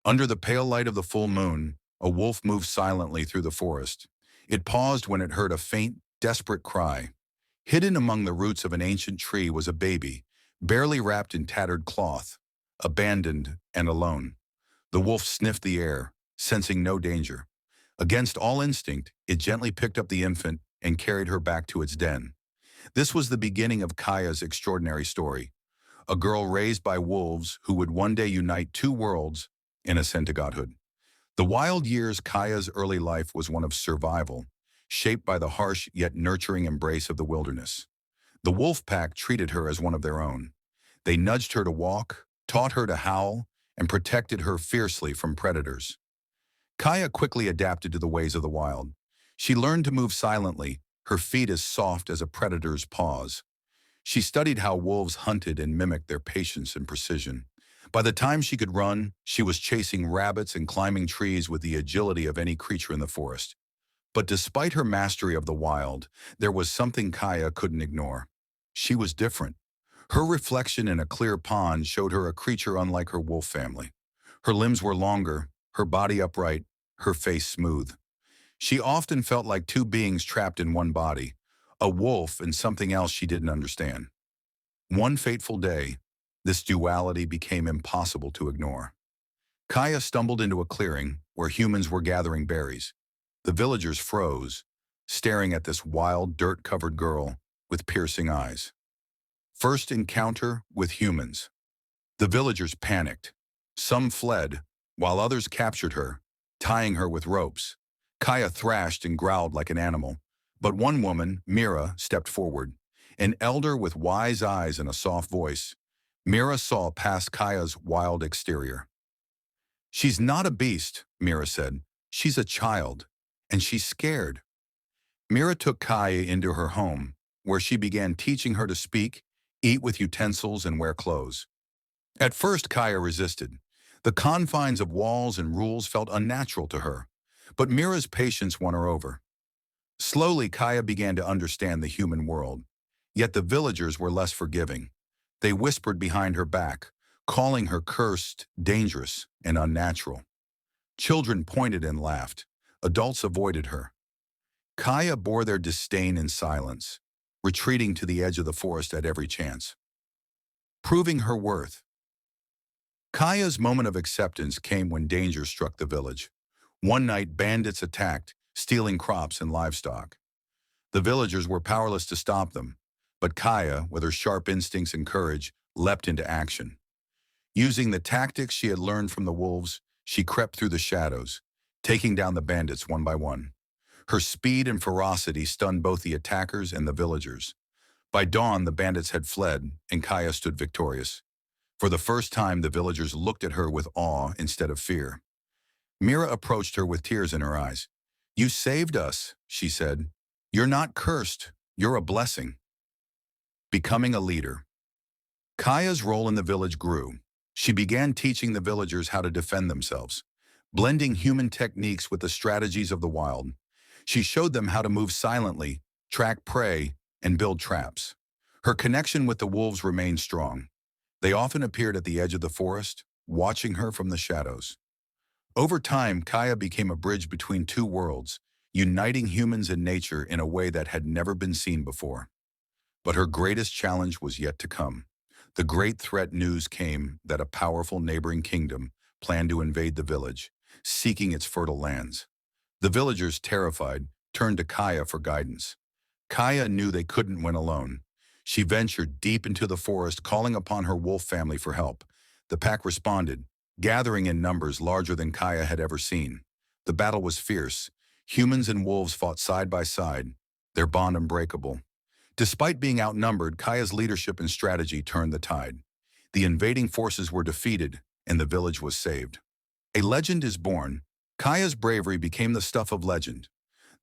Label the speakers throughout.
Speaker 1: Under the pale light of the full moon, a wolf moved silently through the forest. It paused when it heard a faint, desperate cry. Hidden among the roots of an ancient tree was a baby, barely wrapped in tattered cloth, abandoned and alone. The wolf sniffed the air, sensing no danger. Against all instinct, it gently picked up the infant and carried her back to its den. This was the beginning of Kaya's extraordinary story, a girl raised by wolves who would one day unite two worlds in ascent to godhood. The wild years Kaya's early life was one of survival, shaped by the harsh yet nurturing embrace of the wilderness. The wolf pack treated her as one of their own. They nudged her to walk, taught her to howl, and protected her fiercely from predators. Kaya quickly adapted to the ways of the wild. She learned to move silently, her feet as soft as a predator's paws. She studied how wolves hunted and mimicked their patience and precision. By the time she could run, she was chasing rabbits and climbing trees with the agility of any creature in the forest. But despite her mastery of the wild, there was something Kaya couldn't ignore. She was different. Her reflection in a clear pond showed her a creature unlike her wolf family. Her limbs were longer, her body upright, her face smooth. She often felt like two beings trapped in one body, a wolf and something else she didn't understand. One fateful day, this duality became impossible to ignore. Kaya stumbled into a clearing where humans were gathering berries. The villagers froze, staring at this wild, dirt-covered girl with piercing eyes. First encounter with humans. The villagers panicked. Some fled, while others captured her, tying her with ropes. Kaya thrashed and growled like an animal, but one woman, Mira, stepped forward. An elder with wise eyes and a soft voice. Mira saw past Kaya's wild exterior. "She's not a beast," Mira said. "She's a child, and she's scared." Mira took Kaya into her home, where she began teaching her to speak, eat with utensils, and wear clothes. At first, Kaya resisted. The confines of walls and rules felt unnatural to her, but Mira's patience won her over. Slowly, Kaya began to understand the human world, yet the villagers were less forgiving. They whispered behind her back, calling her cursed, dangerous, and unnatural. Children pointed and laughed. Adults avoided her. Kaya bore their disdain in silence, retreating to the edge of the forest at every chance. Proving her worth. Kaya's moment of acceptance came when danger struck the village. One night, bandits attacked, stealing crops and livestock. The villagers were powerless to stop them, but Kaya, with her sharp instincts and courage, leapt into action. Using the tactics she had learned from the wolves, she crept through the shadows, taking down the bandits one by one. Her speed and ferocity stunned both the attackers and the villagers. By dawn, the bandits had fled, and Kaya stood victorious. For the first time, the villagers looked at her with awe instead of fear. Mira approached her with tears in her eyes. "You saved us," she said. "You're not cursed. You're a blessing." Becoming a leader. Kaya's role in the village grew. She began teaching the villagers how to defend themselves, blending human techniques with the strategies of the wild. She showed them how to move silently, track prey, and build traps. Her connection with the wolves remained strong. They often appeared at the edge of the forest, watching her from the shadows. Over time, Kaya became a bridge between two worlds, uniting humans and nature in a way that had never been seen before. But her greatest challenge was yet to come. The great threat news came that a powerful neighboring kingdom planned to invade the village, seeking its fertile lands. The villagers, terrified, turned to Kaya for guidance. Kaya knew they couldn't win alone. She ventured deep into the forest, calling upon her wolf family for help. The pack responded, gathering in numbers larger than Kaya had ever seen. The battle was fierce. Humans and wolves fought side by side, their bond unbreakable. Despite being outnumbered, Kaya's leadership and strategy turned the tide. The invading forces were defeated, and the village was saved. A legend is born. Kaya's bravery became the stuff of legend.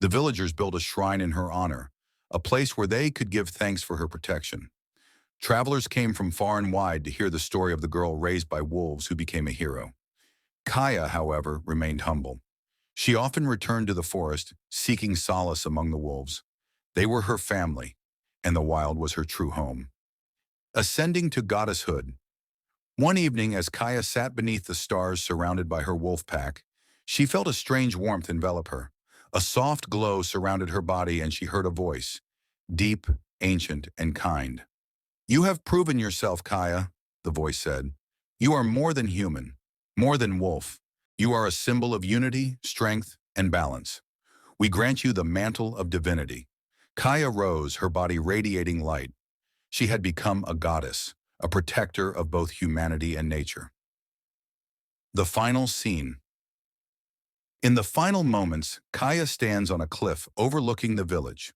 Speaker 1: The villagers built a shrine in her honor, a place where they could give thanks for her protection. Travelers came from far and wide to hear the story of the girl raised by wolves who became a hero. Kaya, however, remained humble. She often returned to the forest, seeking solace among the wolves. They were her family, and the wild was her true home. Ascending to goddesshood. One evening, as Kaya sat beneath the stars surrounded by her wolf pack, she felt a strange warmth envelop her. A soft glow surrounded her body and she heard a voice, deep, ancient, and kind. "You have proven yourself, Kaya," the voice said. "You are more than human, more than wolf. You are a symbol of unity, strength, and balance. We grant you the mantle of divinity." Kaya rose, her body radiating light. She had become a goddess, a protector of both humanity and nature. The final scene. In the final moments, Kaya stands on a cliff overlooking the village.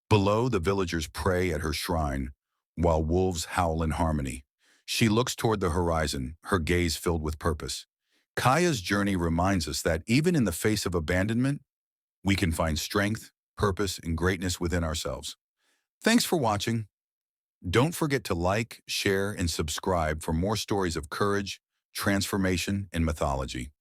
Speaker 1: Below, the villagers pray at her shrine, while wolves howl in harmony. She looks toward the horizon, her gaze filled with purpose. Kaya's journey reminds us that even in the face of abandonment, we can find strength, purpose, and greatness within ourselves. Thanks for watching. Don't forget to like, share, and subscribe for more stories of courage, transformation, and mythology.